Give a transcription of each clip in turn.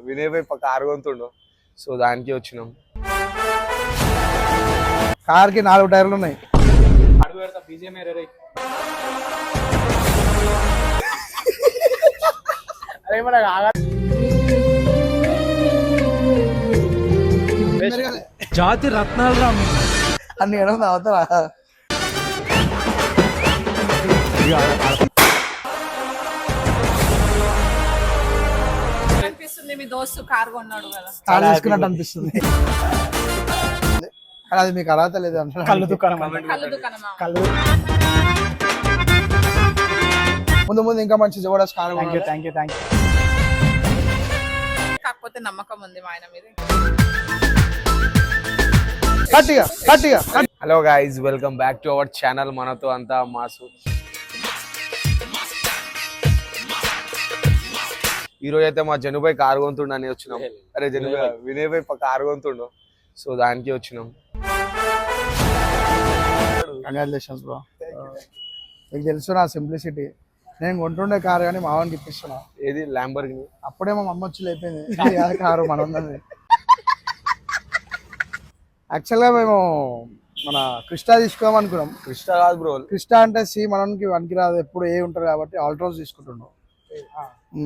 వినయ్ భాయ్ car కొంటుండు, so దానికి వచ్చినాం. కార్కి 4 టైర్లు ఉన్నాయి. జాతి రత్నాలు రా అన్ని ఎడం అవుతారా? అనిపిస్తుంది మీ దోస్తు కార్ కొన్నాడు కదా, కార్ తీసుకున్నట్టు అనిపిస్తుంది. అది మీకు అర్హత లేదు అంటే కళ్ళు దుకాణం కళ్ళు ముందు ముందు ఇంకా మంచి జబర్దస్త్ కార్. థ్యాంక్ యూ కాకపోతే నమ్మకం ఉంది మా ఆయన మీద. గట్టిగా hello guys, welcome back to our channel మనతో అంతా మాసు. ఈ రోజు అయితే మా జనుభాయ్ కారు కొంటుండు అని వచ్చినాం. అరే జనుభాయ్, వినయ్ భాయ్ కారు కొంటుండు, సో దానికి వచ్చినాం. Congratulations bro. మీకు తెలుసు నా సింప్లిసిటీ. నేను కొంటుండే కారు కానీ మా వానికి ఇప్పిస్తున్నా. ఏది ల్యాంబోర్గిని? అప్పుడే మా అమ్మ వచ్చి లేపింది కారు మన ఉన్నది. యాక్చువల్గా మేము మన క్రిస్టా తీసుకోదాం అనుకున్నాం. క్రిస్టా కాదు బ్రో, క్రిస్టా అంటే సి మనకి వనికి రాదు, ఎప్పుడు ఏ ఉంటారు కాబట్టి ఆల్ట్రోస్ తీసుకుంటున్నాం.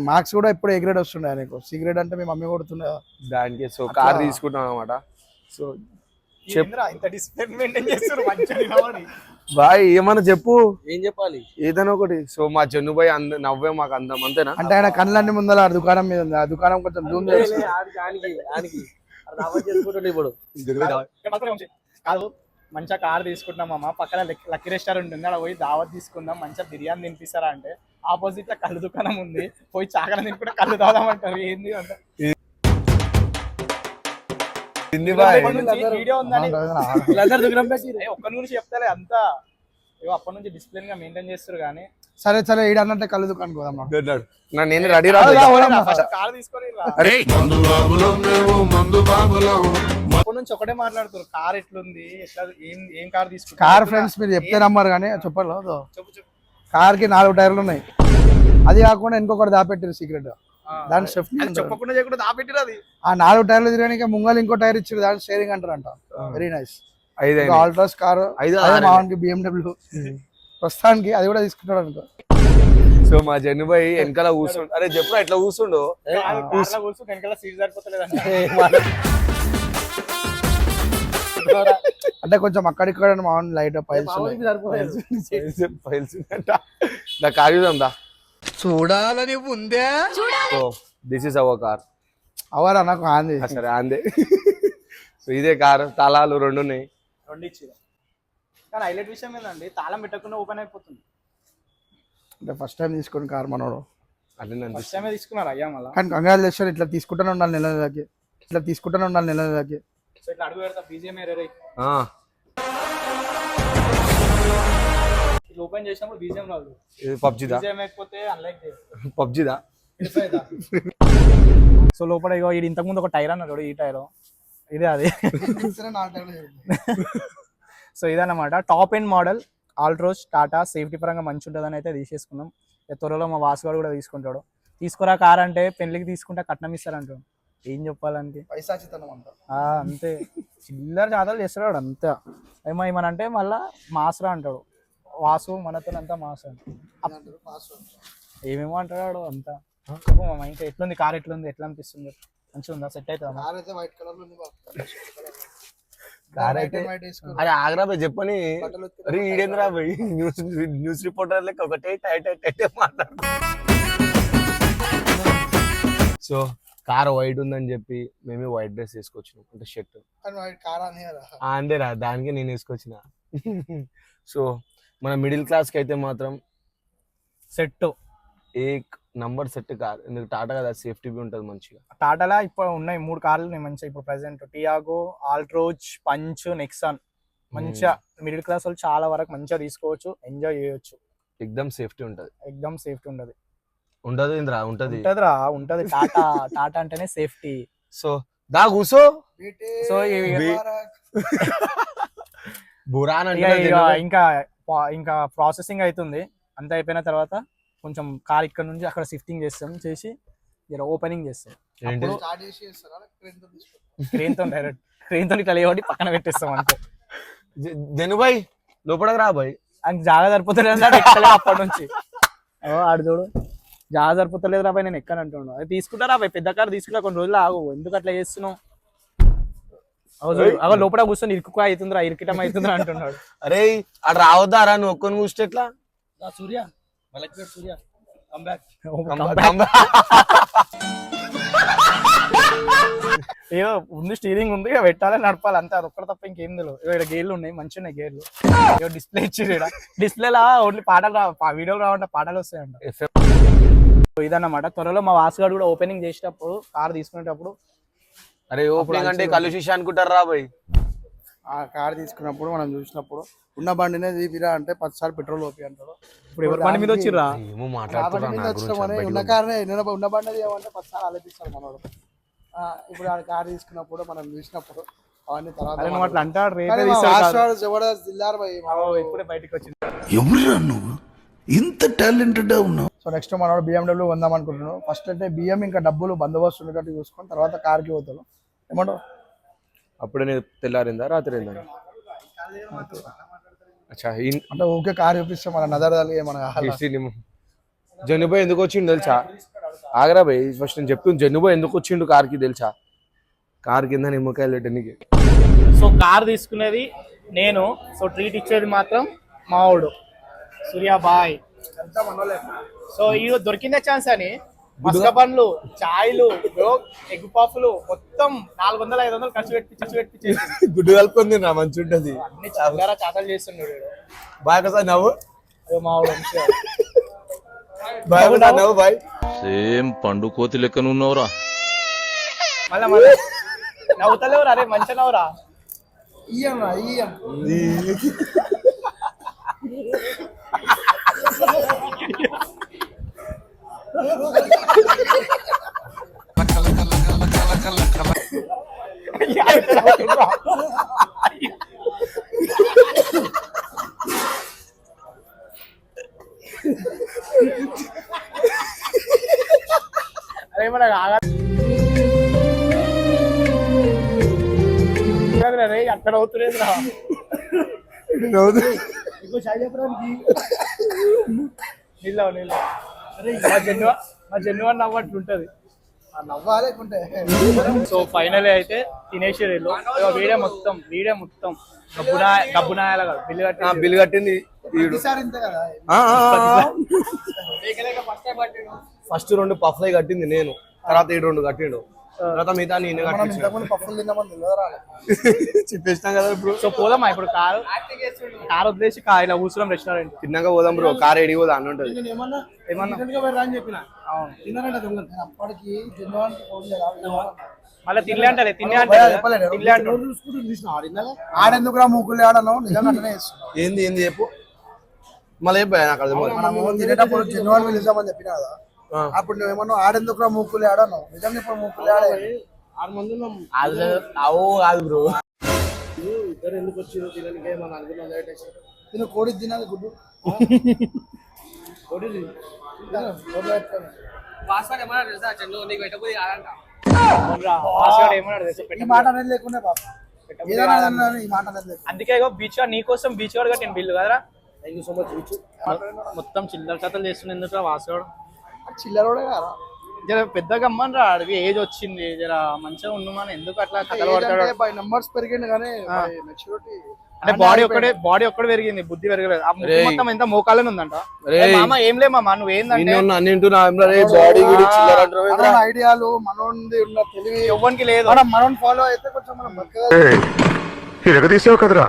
మార్క్స్ కూడా ఎప్పుడు ఏ గ్రేడ్ వస్తుండే నీకు. సి గ్రేడ్ అంటే మీ మమ్మీ కొడుతుండే దానికి. సో కార్ తీసుకుంటాం అనమాట. సో బాయ్ ఏమన్నా చెప్పు, ఏం చెప్పాలి, ఏదైనా ఒకటి. సో మా జన్నుబాయ్ నవ్వే మాకు అందం, అంతేనా? అంటే ఆయన కళ్ళన్నీ ముందర దుకాణం మీద ఉంది, ఆ దుకాణం కొంచెం జూమ్ చేసి కాదు. మంచిగా కార్ తీసుకుంటున్నాం అమ్మ, పక్కన లక్కీ రెస్టారెంట్ ఉంది, అక్కడ పోయి దావత్ తీసుకుందాం, మంచిగా బిర్యానీ తినిపిస్తారా అంటే ఆపోజిట్ లో కళ్ళు దుకాణం ఉంది, పోయి చాకన తినుకుంటే కళ్ళు తాగుదామంటారు. ఏంది అంటే వీడియో ఉందని ఒక్క నుంచి చెప్తాలే అంతా. అప్పటి నుంచి డిసిప్లిన్ గా మెయింటైన్ చేస్తారు కానీ. సరే సరే ఈడన్నంటే కళ్ళు దుకాణం పోదాం. నేను రెడీ రా, కార్ తీసుకొని అప్పటి నుంచి ఒకటే మాట్లాడుతారు, కార్ ఎట్లుంది, ఎట్లా, ఏం కార్ తీసుకుంటారు. కార్ ఫ్రెండ్స్ మీరు చెప్తే నమ్మరు కానీ చెప్పలేదు. కార్కి 4 టైర్లు ఉన్నాయి. అది కాకుండా ఇంకొకటి దాపెట్టారు సీక్రెట్. దాని చెప్పకుండా చేయకుండా దాపెట్టారు. అది ఆ 4 టైర్లు తిరగడానికి ముంగల్ ఇంకో టైర్ ఇచ్చారు, దాని షేరింగ్ అంటారంట. Very nice. ఆల్ట్రాస్ కారు, మావానికి BMW. ప్రస్తుతానికి అది కూడా తీసుకుంటాడు అనుకో. సో మా జన్నుబాయ్ వెనకాల కూర్చుండు. అరే చెప్పు ఎట్లా కూర్చుండు, వెనకాల సీట్ సరిపోతలేదు అంటే కొంచెం అక్కడిక్కడ మామూలు లైట్ పైల్స్ కార్ చూద్దాం. చూడాలని ఉందే. So this is our car. అవరా నాకు ఆంది. సరే ఆందే. సో ఇదే కార్, తాళాలు 2 ఉన్నాయి. 2 ఇచ్చి. కానీ హైలైట్ విషయం ఏంటండి, తాళం పెట్టకుండా ఓపెన్ అయిపోతుంది. అంటే ఫస్ట్ టైం తీసుకుని కార్ మనోడు. ఫస్ట్ టైమే తీసుకున్నారు అయ్యా మళ్ళీ. కానీ కంగ్రాచులేషన్, ఇట్లా తీసుకుంటూనే ఉండాలి నెలకి, ఇట్లా తీసుకుంటూనే ఉండాలి నెలకి. సో ఇట్లా అడుగు పెడతా బీజిఎం ఎర్రై ఓపెన్ చేసినప్పుడు బీజిఎం రాదు. పబ్జిదా? బీజిఎం లేకపోతే అన్లైక్ పబ్జిదా? సో లోపల ఇగో ఇది ఇంతకు ముందు ఒక టైర్ అన్నాడు, ఈ టైర్ ఇదే అది. సో ఇదన్నమాట top end model Altroz Tata. Safety పరంగా మంచి ఉంటుందని అయితే తీసేసుకున్నాం. త్వరలో మా వాసుగాడు కూడా తీసుకుంటాడు. తీసుకురా కార్ అంటే పెళ్లికి తీసుకుంటే కట్నం ఇస్తారంటాడు. ఏం చెప్పాలంటే అంతే, చిల్లర జాతరలు చేస్తాడు అంతా. ఏమనంటే మళ్ళా మాసరా అంటాడు వాసు, మనతో అంతా మాసు అంటాడు. ఏమేమో అంటాడు అంతా. మా ఇంకా ఎట్లుంది కార్, ఎట్లుంది, ఎట్లా అనిపిస్తుంది, మంచిగా ఉందా, సెట్ అవుతుందా? అరే ఆగ్రా పోయి చెప్పని. అరే ఈడేంద్రా పోయి న్యూస్ రిపోర్టర్ లెక్క ఒకటే టైటే మాట్లాడు. సో కార్ వైట్ ఉందని చెప్పి మేమే వైట్ డ్రెస్ వేసుకొచ్చినాం, అంటే షర్ట్. అంతేరా, దానికి నేను వేసుకొచ్చిన. సో మన మిడిల్ క్లాస్ కి అయితే మాత్రం సెట్ నంబర్ సెట్ కార్. ఎందుకు టాటా కదా, సేఫ్టీ ఉంటుంది మంచిగా. టాటాలో ఇప్పుడు ఉన్నాయి 3 కార్లు ఉన్నాయి మంచిగా ఇప్పుడు present. Tiago, Altroz, punch, Nexon. మంచిగా మిడిల్ క్లాస్ వాళ్ళు చాలా వరకు మంచిగా తీసుకోవచ్చు, ఎంజాయ్ చేయొచ్చు. ఎక్దమ్ సేఫ్టీ ఉంటది, ఎక్దమ్ సేఫ్టీ ఉంటది. ఉంటది ఇంద్రా, ఉంటది ఉంటది. టాటా అంటేనే సేఫ్టీ. సో దా కూసో. సో ఇంకా ప్రాసెసింగ్ అవుతుంది. అంతా అయిపోయిన తర్వాత కొంచెం కార్ ఇక్కడ నుంచి అక్కడ షిఫ్టింగ్ చేసి ఇలా ఓపెనింగ్ చేస్తాం. ఏంటి? స్టార్ట్ చేసి చేస్తారా క్రేన్ తో తీసుకుంటారా? క్రెయిన్ తో ఇట్లా లేవట్టి పక్కన పెట్టేస్తాం అంతే. జనుబాయ్ లోపలికి రా బాయ్. అది జాగా సరిపోతలేదు అప్పటి నుంచి. ఆడు చూడు జాగా సరిపోతలేదు రాబాయ్, నేను ఎక్కనంటున్నాను. అది తీసుకుంటారా బాయ్, పెద్ద కారు తీసుకుంటా, కొన్ని రోజులు ఆగు, ఎందుకు అట్లా చేస్తున్నావు? అగో లోపల కూర్చొని ఇరుకు అవుతుందిరా, ఇరికిటం అవుతుందిరా అంటున్నాడు. అరే అటు రావద్దారా, నువ్వు ఒక్కని కూర్చుంటే ఎట్లా? సూర్య సూర్య ఏదో ఉంది, స్టీరింగ్ ఉంది, ఇక పెట్టాలి నడపాలి అంతే, అది ఒక్కడ తప్ప ఇంకేం తెలియదు. ఇక్కడ గేర్లు ఉన్నాయి, మంచిగా ఉన్నాయి గేర్లు. ఏదో డిస్ప్లే ఇచ్చి డిస్ప్లేలా ఓన్లీ పాటలు వీడియోలు రావంటే పాటలు వస్తాయంట. ఇదన్నమాట. త్వరలో మా వాసుగాడు కూడా ఓపెనింగ్ చేసేటప్పుడు, కార్ తీసుకునేటప్పుడు, అరే ఓపెనింగ్ అంటే కళ్ళు శిష అనుకుంటారు రా బాయ్. ఆ కార్ తీసుకున్నప్పుడు మనం చూసినప్పుడు ఉన్న బండినే తీపిరా అంటే 10 సార్లు పెట్రోల్ ఓపి అంటారు. ఇప్పుడు ఎవరి బండి మీద వచ్చిర్రా? ఏమో ఉన్న మాట్లాడుతున్నా. కార్నే ఉన్న బండి ఏమంటే 10 సార్లు ఆలోచిస్తాడు మనోడు. ఇప్పుడు ఆ కార్ తీసుకున్నప్పుడు మనం చూసినప్పుడు అవన్నీ తర్వాత అట్లా అంటాడు. జబర్దస్త్ దిల్లార్ భాయ్ ఇప్పుడే బయటకు వచ్చింది. ఎవరురా నువ్వు ఇంత టాలెంటెడ్ ఉన్నావు? సో నెక్స్ట్ మనోడు BMW కొందాం అనుకుంటున్నాను. ఫస్ట్ అయితే బియ్యం ఇంకా డబ్బులు బందోబస్తు ఉండేటట్టు చూసుకొని తర్వాత కార్కి పోతాను. ఏమంటావు? అప్పుడే నేను తెల్లారిందా రాత్రి అంటే ఓకే కార్ చూపిస్తే మన నజరదాలి మన జనుబాయ్ ఎందుకు వచ్చిండు తెలుసా? ఆగరా బాయ్, ఫస్ట్ నేను చెప్తుంది. జనుబాయ్ ఎందుకు వచ్చిండు కార్కి తెలుసా? కార్ కింద నిమ్మకాయలు పెట్టడానికి. సో కార్ తీసుకునేది నేను, సో ట్రీట్ ఇచ్చేది మాత్రం మావాడు సూర్యాబాయ్. సో ఈ దొరికిందే ఛాన్స్ అని మస్క పండ్లు, చాయ్లు, ఎగ్ పఫ్లు మొత్తం 400-500 ఖర్చు పెట్టి గుడ్డు కలుపుకుంది నా మంచి ఉంటది. అన్ని చల్లగా చాతలు చేస్తున్నాడు బాగా సార్ నవ్వు మావాడు. నవ్వు బాయ్. సేమ్ పండు కోతి లెక్కన ఉన్నావురా. మళ్ళీ నవ్వుతలేవురా, అరే మంచిగా నవ్వురా. అరే మన అక్కడ అవుతులేదు రా. మా జన్ను అని నవ్వట్లుంటది. నవ్వాలేకుంటే సో ఫైనల్ అయితే తినేసి వీడియో మొత్తం గబ్బునాయాల బిల్లు కట్టింది. ఫస్ట్ 2 పఫ్లై కట్టింది నేను, తర్వాత 2 కట్టిండు, తర్వాత మిగతా నేను చెప్పేసినా కదా. ఇప్పుడు సో పోదామా ఇప్పుడు? కార్ వదిలేసి ఇలా కూర్చున్నాం రెస్టారెంట్. తిన్నాక పోదాం బ్రో. కార్ ఎడిగి పోదా అని ఉంటుంది. మళ్ళీ తినలే అంటే ఆడెందుకు మూకులు ఆడను నిజంగా ఏంది చెప్పు మళ్ళీ తినేటప్పుడు జెన్యున్ నిజమని చెప్పినా కదా. అప్పుడు నువ్వేమన్నా ఆడెందుకు మూకులు ఆడను నిజంగా ఇప్పుడు మూకులు ఆడే 6 మంది కాదు బ్రో. ఇద్దరు ఎందుకు వచ్చి తినడానికి ఏమన్నా అనుకున్నా తిన కోడి తినాలి గుడ్డు కోడి మాట అనేది లేకుండా అందుకే బీచ్ నీకోసం బీచ్ వాడు కట్టిన బిల్లు కదరా. మొత్తం చిల్లర కథలు చేస్తున్నా ఎందుకు వాసుకోవడం? చిల్లరోడే కదా, జర పెద్దగా అమ్మని రా, అడిగి ఏజ్ వచ్చింది, జర మంచిగా ఉండమని ఎందుకు అట్లా కథలు పడతాడు? నంబర్స్ పెరిగింది కానీ మెచ్యూరిటీ అంటే బాడీ ఒక్కడే పెరిగింది, బుద్ధి పెరగలేదు. ఆ ముక్కు మొత్తం ఎంత మోకాలని ఉందంట. మామ ఏం లే మామ, నువ్వు ఏందంటే ఐడియాలు మనోడి ఉన్న తెలివి ఎవ్వరికి లేదు. మనం ఫాలో అయితే కొంచెం మనం కదరా.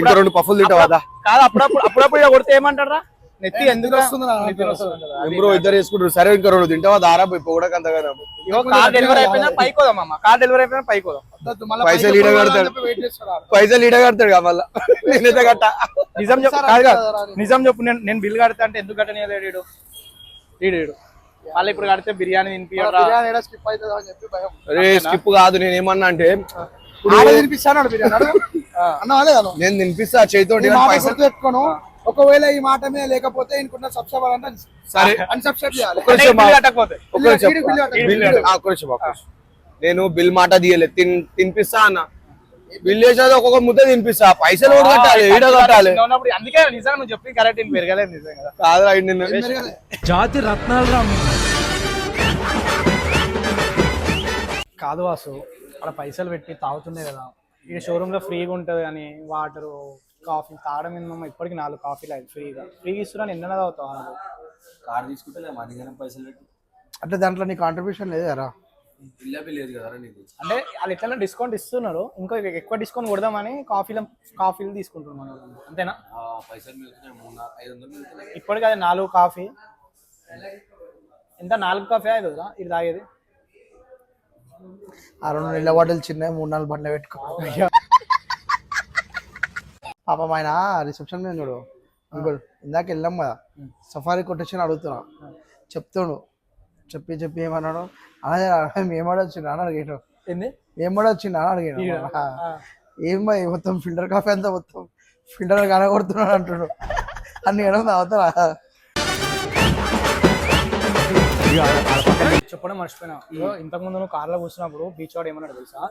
ఇంకా 2 పఫ్లు తింటావా? కాదు అప్పుడప్పుడు కొడితే ఏమంటారా నెత్తి ఎందుకు వస్తుంది? ఇద్దరు వేసుకుంటారు. సరే ఇంకా 2 తింటావా? దారా కూడా అంతగా కార్ డెలివరీ అయిపోయినా పైకోదాం. కార్ డెలివరీ అయిపోయినా పైకోదాం. పైసలు ఈడ కడతాడు మళ్ళా. నిజం చెప్పు, నేను బిల్ కడతా అంటే ఎందుకు కట్టనీయలేడు వీడు. మళ్ళీ ఇప్పుడు కడితే బిర్యానీ తినిపించాడు. స్కిప్ కాదు, నేను ఏమన్నా అంటే తినిపిస్తాను బిర్యానీ అన్న. నేను తినిపిస్తా చేతితో పెట్టుకోను. ఒకవేళ ఈ మాట మీద లేకపోతే ఇంకున్న సబ్స్క్రైబర్ అంటే సరే అన్సబ్స్క్రైబ్ చేయాలి. ఒక్క నిమిషం బిల్ కట్టకపోతే ఒక్క నిమిషం. వీడికి బిల్ కట్టాలి. బిల్ ఒక్క నిమిషం, ఒక్క నిమిషం. నేను బిల్ మాట తీయలేదు, తినిపిస్తా అన్న. బిల్ చేసేది ఒక్కొక్క ముద్ద తినిపిస్తా, పైసలు కూడా కట్టాలి, ఈడ కట్టాలి. ఉన్నప్పుడు అందుకే నిజంగా నువ్వు చెప్పి కరెక్ట్ పెరగలేదు నిజంగా కదా. కాదు రైట్ నిన్ను ఏం పెరగాలి? జాతి రత్నాలు రా కాదు వాసు, అక్కడ పైసలు పెట్టి తాగుతుండే కదా, ఈ షోరూమ్ లో ఫ్రీగా ఉంటది కానీ వాటర్ కాఫీ తాగడం ఏందమ్మా, ఇప్పటికి 4 కాఫీలు అవి ఫ్రీగా ఇస్తున్నా, ఎన్నైనా తాగుతావు నాకు. కార్ తీసుకుంటే మధ్యాహ్నం పైసలు పెట్టి అంటే దాంట్లో నీ కాంట్రిబ్యూషన్ లేదారా? బిల్ లేదు కదా నీకు. అంటే వాళ్ళు ఎట్లా డిస్కౌంట్ ఇస్తున్నారు, ఇంకా ఎక్కువ డిస్కౌంట్ కొడదామని కాఫీలు తీసుకుంటున్నాం మనం, అంతేనా? పైసలు మిగులుతున్నాయి, 300-500 మిగులుతున్నాయి. ఇప్పటికి అది 4 కాఫీ ఎంత, 4 కాఫీ అవుతుందా ఇది తాగేది? ఆ 2 నీళ్ళ బాటిల్ చిన్న 3-4 బండ్లు పెట్టుకో. పాపం ఆయన రిసెప్షన్ మీద చూడు ఇంకోటి ఇందాక వెళ్ళాం కదా, సఫారీ కొట్టేసి అడుగుతున్నా, చెప్తాడు చెప్పి ఏమన్నాడు, అలాగే ఏమడొచ్చిండు అని అడిగాడు. ఏంది ఏమడొచ్చిండు అని అడిగాడు. ఏమో మొత్తం ఫిల్టర్ కాఫీ అంతా మొత్తం ఫిల్టర్ కనగొడుతున్నాడు అంటాడు. అన్ని ఏమో తాగుతారా? చెప్పడం మర్చిపోయినా, ఇంతకు ముందు నువ్వు కార్లో కూర్చున్నప్పుడు బీచ్ వాడు ఏమన్నాడు తెలుసా,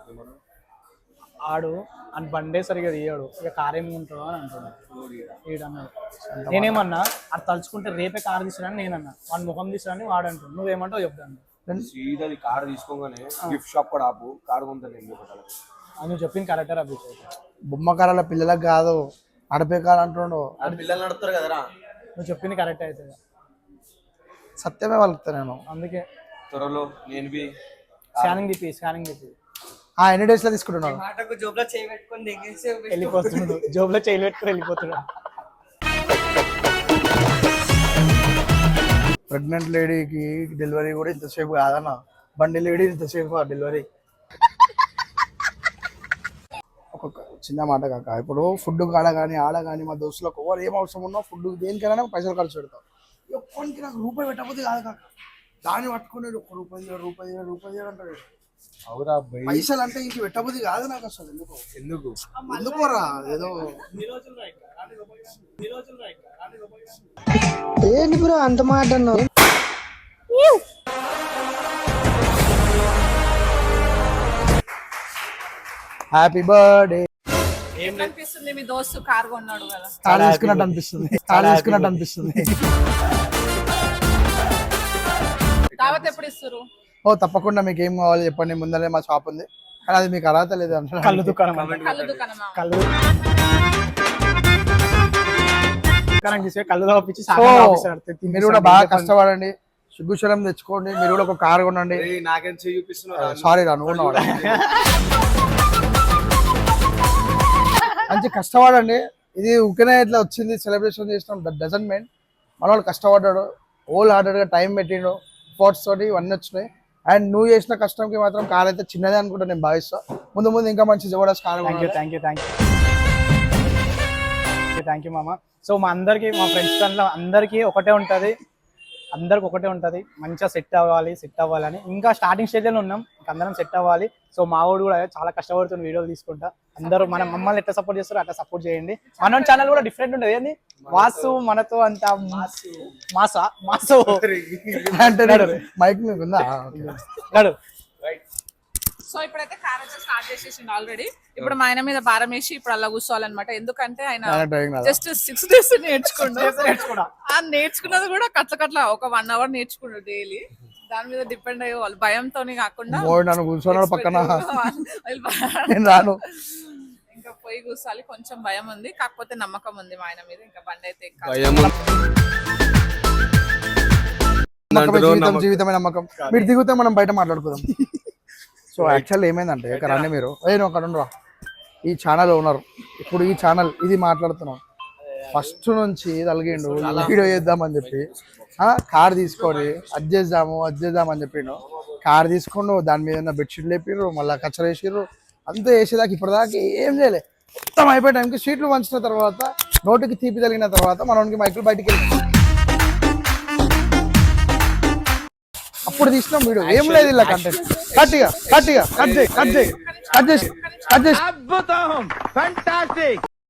ఆడు అని బండే సరిగా తీయడు, ఇక కార్ ఏమి ఉంటుందో అని అంటున్నాడు. ఈడన్నాడు. నేనేమన్నా అది తలుచుకుంటే రేపే కారు తీసుకురాని నేనన్నా, వాడి ముఖం తీసుకురాని వాడు అంటున్నాడు. నువ్వేమంటావు చెప్తాను. సీదా కార్ తీసుకోగానే గిఫ్ట్ షాప్ కూడా ఆపు, కారు కొంటాను. అది నువ్వు చెప్పింది కరెక్టే రా బీచ్. బొమ్మ కారాల పిల్లలకు కాదు, నడిపే కారు అంటుండు. పిల్లలు నడుపుతారు కదరా. నువ్వు చెప్పింది కరెక్ట్ అవుతుంది, సత్యమే వలుకుతా నేను. అందుకే త్వరలో నేను స్కానింగ్ తిప్పి ఎన్ని డేస్ లో తీసుకుంటున్నాడు? వెళ్ళిపోతున్నాడు, జోబులో చేయలు పెట్టుకుని వెళ్ళిపోతున్నాడు. ప్రెగ్నెంట్ లేడీకి డెలివరీ కూడా ఇంతసేపు కాదన్న, బండి లేడీ ఇంతసేపు డెలివరీ. ఒక్కొక్క చిన్న మాట కాక, ఇప్పుడు ఫుడ్ కాడ కానీ ఆడ కానీ మా దోస్తులకు ఎవరు ఏం అవసరం ఉన్నా ఫుడ్ దేనికైనా పైసలు ఖర్చు పెడతాం. ఎప్పటికి నాకు రూపాయి పెట్టకపోతే కాదు కాక, దాన్ని పట్టుకునేది ₹1 అంటాడు. అవురా పైసలు అంటే ఇంక పెట్టబుద్ధి కాదు నాకు అసలు. ఎందుకోరా ఏదో ఏంటి బ్రో అంత మాట అన్నావు? Happy birthday. అనిపిస్తుంది మీ దోస్తు కార్ కొన్నాడు కదా, కార్ తీసుకున్నట్టు అనిపిస్తుంది. దావత్ ఎప్పుడు ఇస్తారు? ఓ తప్పకుండా మీకు ఏం కావాలి చెప్పండి, ముందరే మా షాప్ ఉంది, కానీ అది మీకు అర్హత లేదు అంటే కళ్ళు దుకాణం కళ్ళు తప్పించి మీరు కూడా బాగా కష్టపడండి, సిగ్గుశలం తెచ్చుకోండి, మీరు కూడా ఒక కార్ కొనండి. నాకేం చూపిస్తున్నా, సారీ రా నువ్వు మంచి కష్టపడండి. ఇది ఊరికనే ఇట్లా వచ్చింది సెలబ్రేషన్ చేసినాం డజన్ మెయిన్, మన వాళ్ళు కష్టపడ్డాడు, హోల్ హార్టెడ్గా టైం పెట్టిండు, స్పోర్ట్స్ తోటి ఇవన్నీ వచ్చినాయి. అండ్ నువ్వు చేసిన కష్టంకి మాత్రం కార్ అయితే చిన్నదే అనుకుంటా నేను భావిస్తా. ముందు ఇంకా మంచి జబర్దస్త్ కార్. థ్యాంక్ యూ మామ. సో మా అందరికి, మా ఫ్రెండ్స్ దాంట్లో అందరికీ ఒకటే ఉంటుంది, మంచిగా సెట్ అవ్వాలని. ఇంకా స్టార్టింగ్ స్టేజ్లో ఉన్నాం, అందరం సెట్ అవ్వాలి. సో మా వాడు కూడా చాలా కష్టపడుతున్న వీడియోలు తీసుకుంటా. అందరూ మమ్మల్ని ఎట్లా సపోర్ట్ చేస్తారో అట్లా సపోర్ట్ చేయండి. మన ఛానల్ కూడా డిఫరెంట్ ఉంటుంది, ఏంది వాసు మనతో అంత మాసు అంటే మైక్ మీకు ఉందా? సో ఇప్పుడైతే కార్ అయితే స్టార్ట్ చేసేసిండు ఆల్రెడీ. ఇప్పుడు మా ఆయన మీద భారం వేసి ఇప్పుడు అలా కూర్చోవాలన్నమాట, ఎందుకంటే ఆయన జస్ట్ 6 days నేర్చుకున్నాడు. ఆ నేర్చుకున్నది కూడా కట్ల ఒక 1 hour నేర్చుకున్నాడు డైలీ. దాని మీద డిపెండ్ అయ్యే వాళ్ళు భయంతో కాకుండా కూర్చోన్నాడు పక్కన, నేను రాను ఇంకా పోయి కూర్చోాలి. కొంచెం భయం ఉంది, కాకపోతే నమ్మకం ఉంది మా ఆయన మీద. ఇంకా బండి అయితే జీవితమే నమ్మకం. మీరు దిగుతే మనం బయట మాట్లాడుకుందాం. సో యాక్చువల్ ఏమైందంటే ఇక్కడ రండి మీరు, అక్కడ ఉండరా, ఈ ఛానల్ ఓనర్ ఇప్పుడు ఈ ఛానల్ ఇది మాట్లాడుతున్నాం ఫస్ట్ నుంచి తలిగిండు వీడియో చేద్దామని చెప్పి, కార్ తీసుకొని అది చేద్దామని చెప్పిండు. కార్ తీసుకుండు, దాని మీద బెడ్షీట్ లేపిర్రు, మళ్ళీ కచ్చర వేసిర్రు, అంతా వేసేదాకా ఇప్పటిదాకా ఏం చేయలే. మొత్తం అయిపోయే టైంకి సీట్లు వంచిన తర్వాత, నోటికి తీపి తగిలిన తర్వాత మనకి మైకులు బయటికి వెళ్ళి అప్పుడు తీసినాం వీడియో. ఏం లేదు ఇలా కంటెంట్ కట్ చేసి